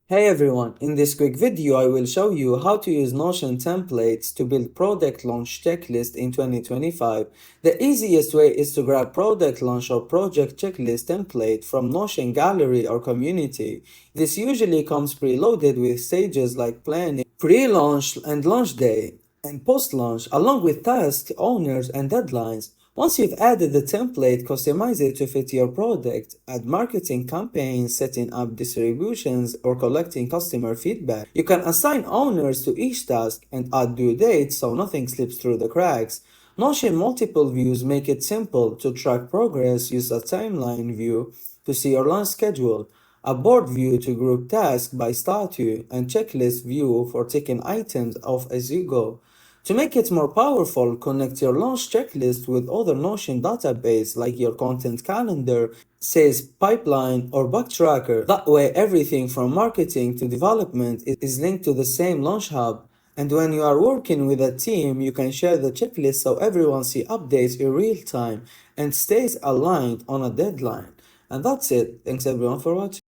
Hey everyone, in this quick video I will show you how to use Notion templates to build product launch checklist in 2025. The easiest way is to grab product launch or project checklist template from Notion gallery or community. This usually comes preloaded with stages like planning, pre-launch and launch day, and post-launch along with tasks, owners and deadlines. Once you've added the template, customize it to fit your product, add marketing campaigns, setting up distributions, or collecting customer feedback. You can assign owners to each task and add due dates so nothing slips through the cracks. Notion multiple views make it simple to track progress. Use a timeline view to see your launch schedule, a board view to group tasks by statue, and checklist view for ticking items off as you go. To make it more powerful, connect your launch checklist with other Notion database like your content calendar, sales pipeline, or bug tracker. That way, everything from marketing to development is linked to the same launch hub. And when you are working with a team, you can share the checklist so everyone sees updates in real time and stays aligned on a deadline. And that's it. Thanks everyone for watching.